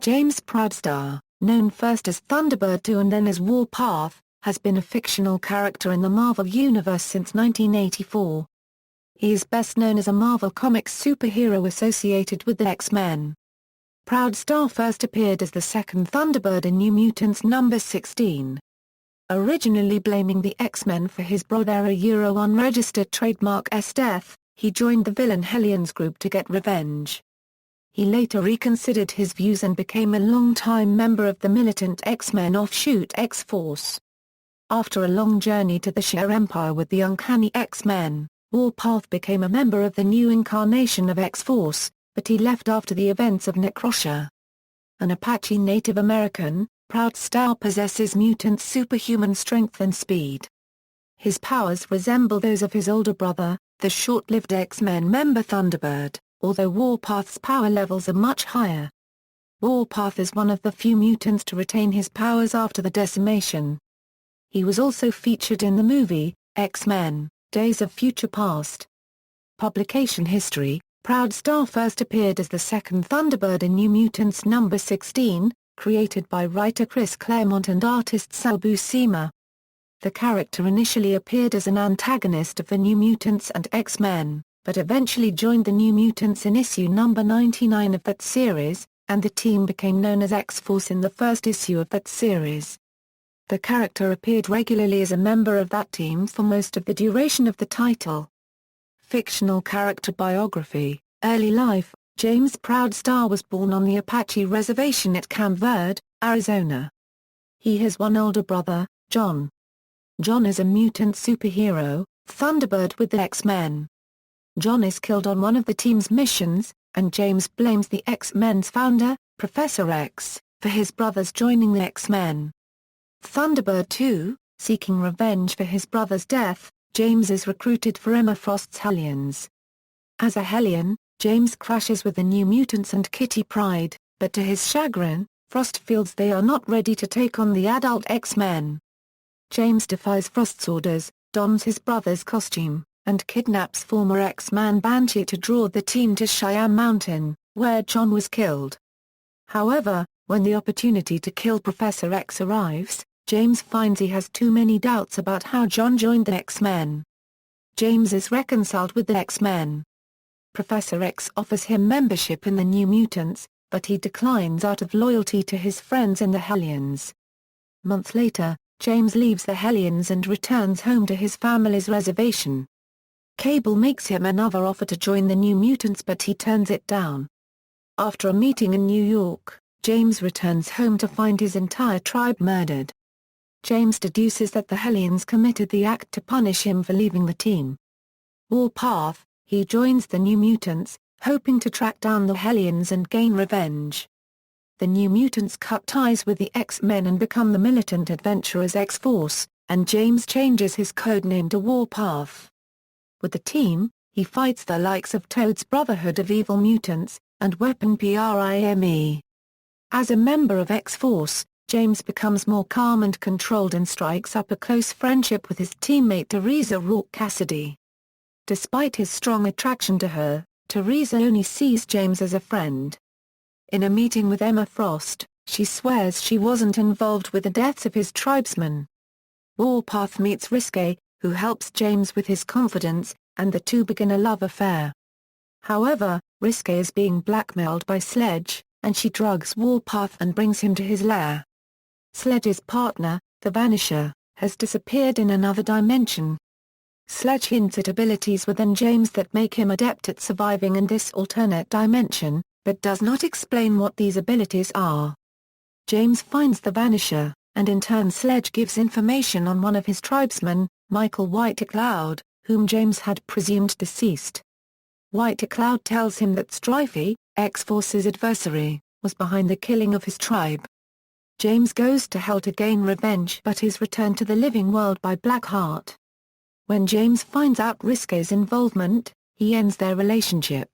James Proudstar, known first as Thunderbird II and then as Warpath, has been a fictional character in the Marvel Universe since 1984. He is best known as a Marvel Comics superhero associated with the X-Men. Proudstar first appeared as the second Thunderbird in New Mutants number 16. Originally blaming the X-Men for his brother unregistered trademark's death, he joined the villain Hellions group to get revenge. He later reconsidered his views and became a long-time member of the militant X-Men offshoot X-Force. After a long journey to the Shi'ar Empire with the Uncanny X-Men, Warpath became a member of the new incarnation of X-Force, but he left after the events of Necrosha. An Apache Native American, Proudstar possesses mutant superhuman strength and speed. His powers resemble those of his older brother, the short-lived X-Men member Thunderbird, although Warpath's power levels are much higher. Warpath is one of the few mutants to retain his powers after the decimation. He was also featured in the movie, X-Men, Days of Future Past. Publication history: Proudstar first appeared as the second Thunderbird in New Mutants number 16, created by writer Chris Claremont and artist Sal Buscema. The character initially appeared as an antagonist of the New Mutants and X-Men, but eventually joined the New Mutants in issue number 99 of that series, and the team became known as X-Force in the first issue of that series. The character appeared regularly as a member of that team for most of the duration of the title. Fictional character biography: Early life: James Proudstar was born on the Apache Reservation at Camp Verde, Arizona. He has one older brother, John. John is a mutant superhero, Thunderbird with the X-Men. John is killed on one of the team's missions, and James blames the X-Men's founder, Professor X, for his brothers joining the X-Men. Thunderbird II: Seeking revenge for his brother's death, James is recruited for Emma Frost's Hellions. As a Hellion, James crashes with the New Mutants and Kitty Pryde, but to his chagrin, Frost feels they are not ready to take on the adult X-Men. James defies Frost's orders, dons his brother's costume, and kidnaps former X-Man Banshee to draw the team to Cheyenne Mountain, where John was killed. However, when the opportunity to kill Professor X arrives, James finds he has too many doubts about how John joined the X-Men. James is reconciled with the X-Men. Professor X offers him membership in the New Mutants, but he declines out of loyalty to his friends in the Hellions. Months later, James leaves the Hellions and returns home to his family's reservation. Cable makes him another offer to join the New Mutants, but he turns it down. After a meeting in New York, James returns home to find his entire tribe murdered. James deduces that the Hellions committed the act to punish him for leaving the team. Warpath: He joins the New Mutants, hoping to track down the Hellions and gain revenge. The New Mutants cut ties with the X-Men and become the militant adventurers X-Force, and James changes his codename to Warpath. With the team, he fights the likes of Toad's Brotherhood of Evil Mutants, and Weapon Prime. As a member of X-Force, James becomes more calm and controlled and strikes up a close friendship with his teammate Teresa Rourke Cassidy. Despite his strong attraction to her, Teresa only sees James as a friend. In a meeting with Emma Frost, she swears she wasn't involved with the deaths of his tribesmen. Warpath meets Risque, who helps James with his confidence, and the two begin a love affair. However, Risque is being blackmailed by Sledge, and she drugs Warpath and brings him to his lair. Sledge's partner, the Vanisher, has disappeared in another dimension. Sledge hints at abilities within James that make him adept at surviving in this alternate dimension, but does not explain what these abilities are. James finds the Vanisher, and in turn Sledge gives information on one of his tribesmen, Michael Whitecloud, whom James had presumed deceased. Whitecloud tells him that Strifey, X-Force's adversary, was behind the killing of his tribe. James goes to Hell to gain revenge but is returned to the living world by Blackheart. When James finds out Risque's involvement, he ends their relationship.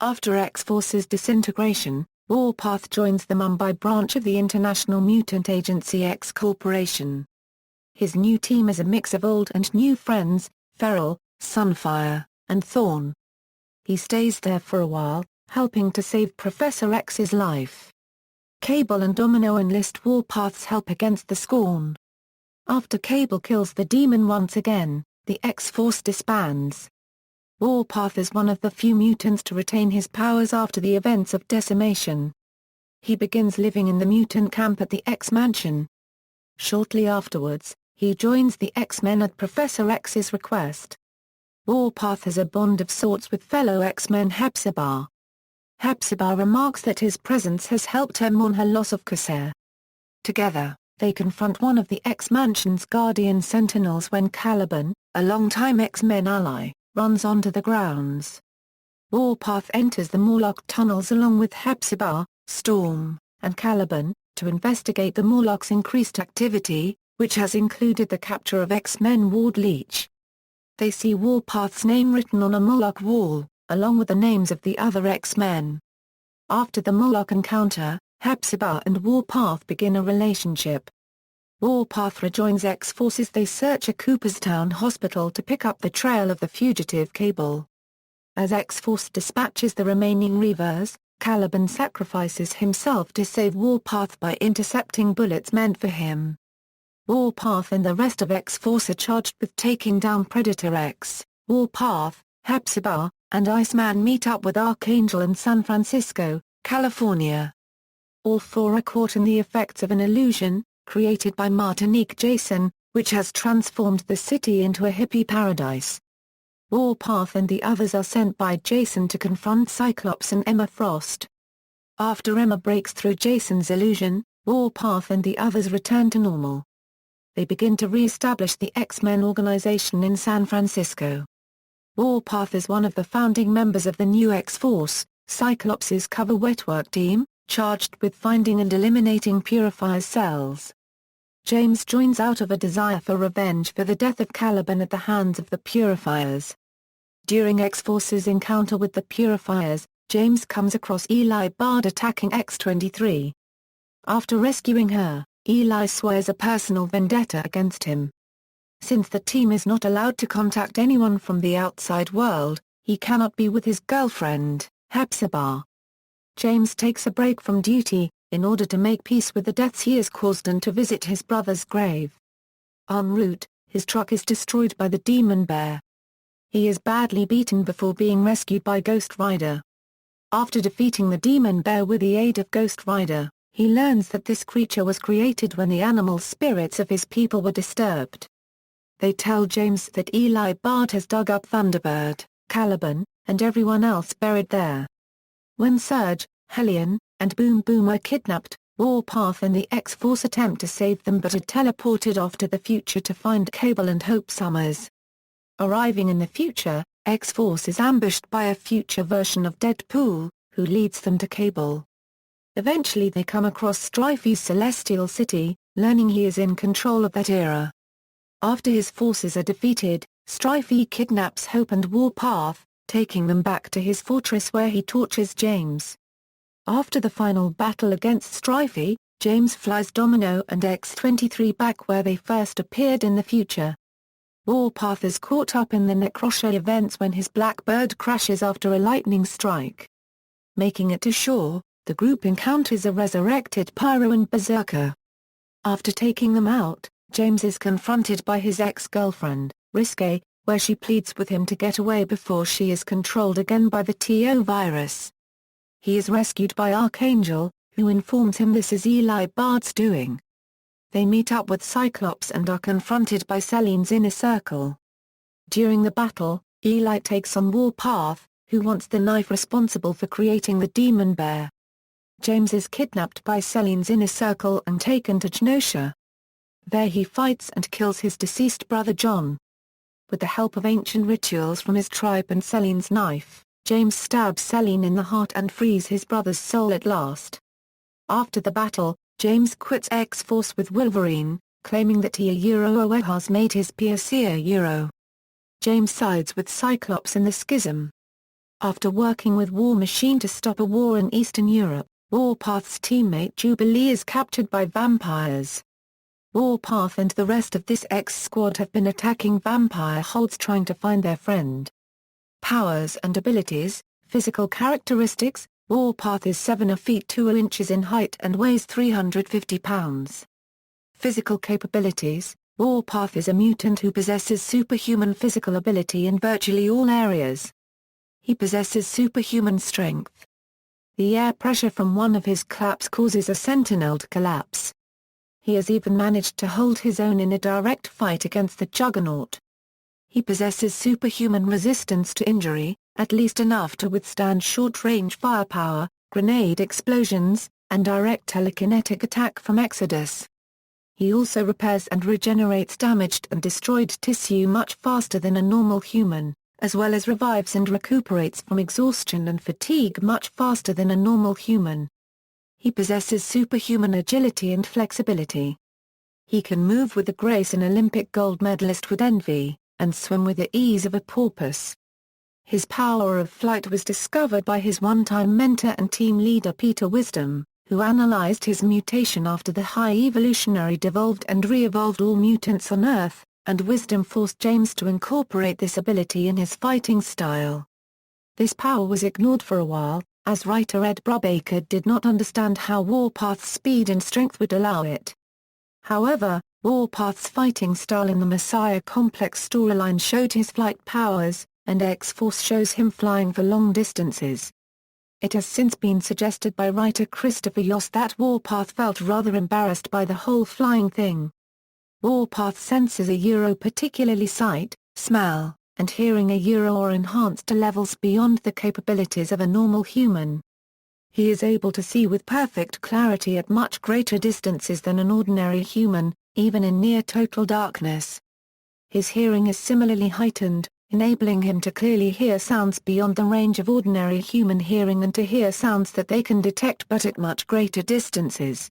After X-Force's disintegration, Warpath joins the Mumbai branch of the International Mutant Agency X Corporation. His new team is a mix of old and new friends, Feral, Sunfire, and Thorn. He stays there for a while, helping to save Professor X's life. Cable and Domino enlist Warpath's help against the Scorn. After Cable kills the demon once again, the X-Force disbands. Warpath is one of the few mutants to retain his powers after the events of Decimation. He begins living in the mutant camp at the X-Mansion. Shortly afterwards, he joins the X-Men at Professor X's request. Warpath has a bond of sorts with fellow X-Men Hepzibah. Hepzibah remarks that his presence has helped her mourn her loss of Corsair. Together, they confront one of the X-Mansion's Guardian Sentinels when Caliban, a longtime X-Men ally, runs onto the grounds. Warpath enters the Morlock tunnels along with Hepzibah, Storm, and Caliban, to investigate the Morlock's increased activity, which has included the capture of X-Men Ward Leech. They see Warpath's name written on a Morlock wall, along with the names of the other X-Men. After the Morlock encounter, Hepzibah and Warpath begin a relationship. Warpath rejoins X-Force as they search a Cooperstown hospital to pick up the trail of the fugitive Cable. As X-Force dispatches the remaining Reavers, Caliban sacrifices himself to save Warpath by intercepting bullets meant for him. Warpath and the rest of X-Force are charged with taking down Predator X. Warpath, Hepzibah, and Iceman meet up with Archangel in San Francisco, California. All four are caught in the effects of an illusion, created by Martinique Jason, which has transformed the city into a hippie paradise. Warpath and the others are sent by Jason to confront Cyclops and Emma Frost. After Emma breaks through Jason's illusion, Warpath and the others return to normal. They begin to re-establish the X-Men organization in San Francisco. Warpath is one of the founding members of the new X-Force, Cyclops' cover wetwork team, charged with finding and eliminating Purifier's cells. James joins out of a desire for revenge for the death of Caliban at the hands of the Purifiers. During X-Force's encounter with the Purifiers, James comes across Eli Bard attacking X-23. After rescuing her, Eli swears a personal vendetta against him. Since the team is not allowed to contact anyone from the outside world, he cannot be with his girlfriend, Hepzibah. James takes a break from duty, in order to make peace with the deaths he has caused and to visit his brother's grave. En route, his truck is destroyed by the Demon Bear. He is badly beaten before being rescued by Ghost Rider. After defeating the Demon Bear with the aid of Ghost Rider, he learns that this creature was created when the animal spirits of his people were disturbed. They tell James that Eli Bard has dug up Thunderbird, Caliban, and everyone else buried there. When Surge, Hellion, and Boom Boom are kidnapped, Warpath and the X-Force attempt to save them but are teleported off to the future to find Cable and Hope Summers. Arriving in the future, X-Force is ambushed by a future version of Deadpool, who leads them to Cable. Eventually they come across Strifey's Celestial City, learning he is in control of that era. After his forces are defeated, Strifey kidnaps Hope and Warpath, taking them back to his fortress where he tortures James. After the final battle against Strifey, James flies Domino and X-23 back where they first appeared in the future. Warpath is caught up in the Necrosha events when his Blackbird crashes after a lightning strike. Making it to shore, the group encounters a resurrected Pyro and Berserker. After taking them out, James is confronted by his ex-girlfriend, Risque, where she pleads with him to get away before she is controlled again by the TO virus. He is rescued by Archangel, who informs him this is Eli Bard's doing. They meet up with Cyclops and are confronted by Selene's inner circle. During the battle, Eli takes on Warpath, who wants the knife responsible for creating the Demon Bear. James is kidnapped by Selene's inner circle and taken to Genosha. There he fights and kills his deceased brother John. With the help of ancient rituals from his tribe and Selene's knife, James stabs Selene in the heart and frees his brother's soul at last. After the battle, James quits X-Force with Wolverine, claiming that he has made his peer. James sides with Cyclops in the Schism. After working with War Machine to stop a war in Eastern Europe, Warpath's teammate Jubilee is captured by vampires. Warpath and the rest of this X-Squad have been attacking vampire holds trying to find their friend. Powers and abilities, physical characteristics, Warpath is 7 feet 2 inches in height and weighs 350 pounds. Physical capabilities: Warpath is a mutant who possesses superhuman physical ability in virtually all areas. He possesses superhuman strength. The air pressure from one of his claps causes a sentinel to collapse. He has even managed to hold his own in a direct fight against the Juggernaut. He possesses superhuman resistance to injury, at least enough to withstand short-range firepower, grenade explosions, and direct telekinetic attack from Exodus. He also repairs and regenerates damaged and destroyed tissue much faster than a normal human, as well as revives and recuperates from exhaustion and fatigue much faster than a normal human. He possesses superhuman agility and flexibility. He can move with the grace an Olympic gold medalist would envy, and swim with the ease of a porpoise. His power of flight was discovered by his one-time mentor and team leader Peter Wisdom, who analyzed his mutation after the High Evolutionary devolved and re-evolved all mutants on Earth, and Wisdom forced James to incorporate this ability in his fighting style. This power was ignored for a while, as writer Ed Brubaker did not understand how Warpath's speed and strength would allow it. However, Warpath's fighting style in the Messiah Complex storyline showed his flight powers, and X-Force shows him flying for long distances. It has since been suggested by writer Christopher Yost that Warpath felt rather embarrassed by the whole flying thing. Warpath's senses are particularly sight, smell, and hearing are enhanced to levels beyond the capabilities of a normal human. He is able to see with perfect clarity at much greater distances than an ordinary human, even in near total darkness. His hearing is similarly heightened, enabling him to clearly hear sounds beyond the range of ordinary human hearing and to hear sounds that they can detect but at much greater distances.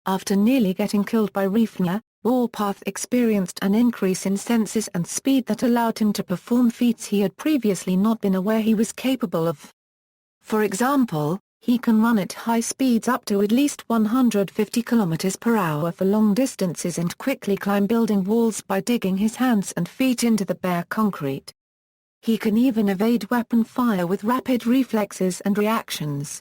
After nearly getting killed by Refner, Warpath experienced an increase in senses and speed that allowed him to perform feats he had previously not been aware he was capable of. For example, he can run at high speeds up to at least 150 km per hour for long distances and quickly climb building walls by digging his hands and feet into the bare concrete. He can even evade weapon fire with rapid reflexes and reactions.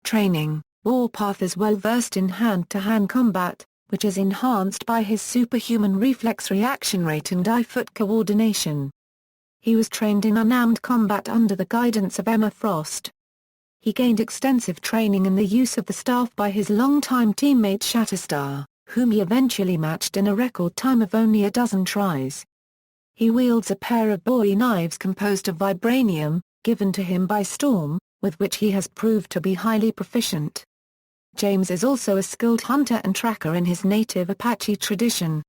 Training: Warpath is well versed in hand-to-hand combat, which is enhanced by his superhuman reflex reaction rate and eye-foot coordination. He was trained in unarmed combat under the guidance of Emma Frost. He gained extensive training in the use of the staff by his longtime teammate Shatterstar, whom he eventually matched in a record time of only a dozen tries. He wields a pair of Bowie knives composed of vibranium, given to him by Storm, with which he has proved to be highly proficient. James is also a skilled hunter and tracker in his native Apache tradition.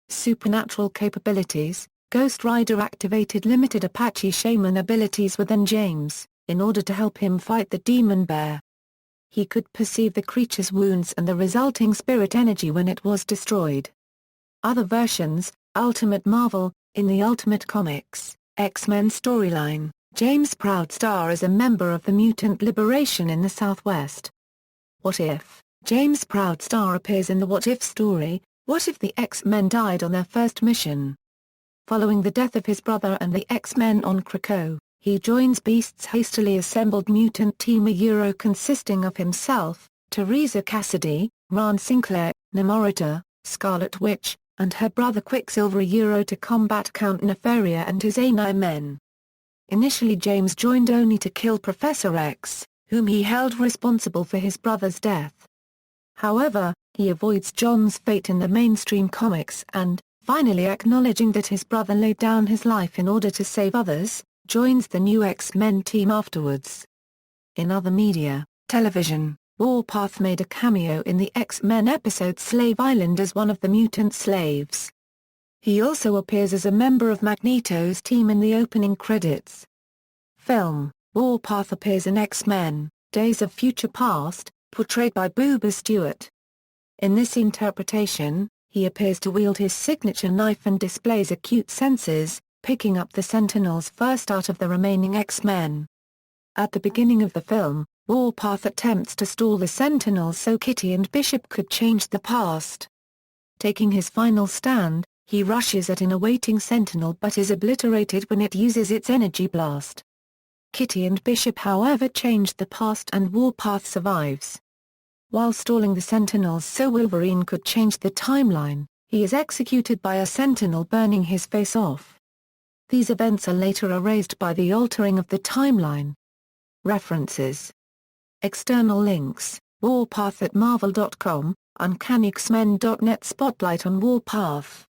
Supernatural capabilities: Ghost Rider activated limited Apache shaman abilities within James, in order to help him fight the demon bear. He could perceive the creature's wounds and the resulting spirit energy when it was destroyed. Other versions: Ultimate Marvel: in the Ultimate Comics, X-Men storyline, James Proudstar is a member of the Mutant Liberation in the Southwest. What If: James Proudstar appears in the What If story, What If the X-Men Died on Their First Mission? Following the death of his brother and the X-Men on Krakow, he joins Beast's hastily assembled mutant team consisting of himself, Teresa Cassidy, Ron Sinclair, Namorita, Scarlet Witch, and her brother Quicksilver to combat Count Nefaria and his AI men. Initially James joined only to kill Professor X, whom he held responsible for his brother's death. However, he avoids John's fate in the mainstream comics and, finally acknowledging that his brother laid down his life in order to save others, joins the new X-Men team afterwards. In other media, television, Warpath made a cameo in the X-Men episode Slave Island as one of the mutant slaves. He also appears as a member of Magneto's team in the opening credits. Film: Warpath appears in X-Men, Days of Future Past, portrayed by Boober Stewart. In this interpretation, he appears to wield his signature knife and displays acute senses, picking up the Sentinels first out of the remaining X-Men. At the beginning of the film, Warpath attempts to stall the Sentinels so Kitty and Bishop could change the past. Taking his final stand, he rushes at an awaiting Sentinel but is obliterated when it uses its energy blast. Kitty and Bishop however changed the past and Warpath survives. While stalling the Sentinels so Wolverine could change the timeline, he is executed by a Sentinel burning his face off. These events are later erased by the altering of the timeline. References. External links: Warpath at marvel.com, UncannyX-Men.net. Spotlight on Warpath.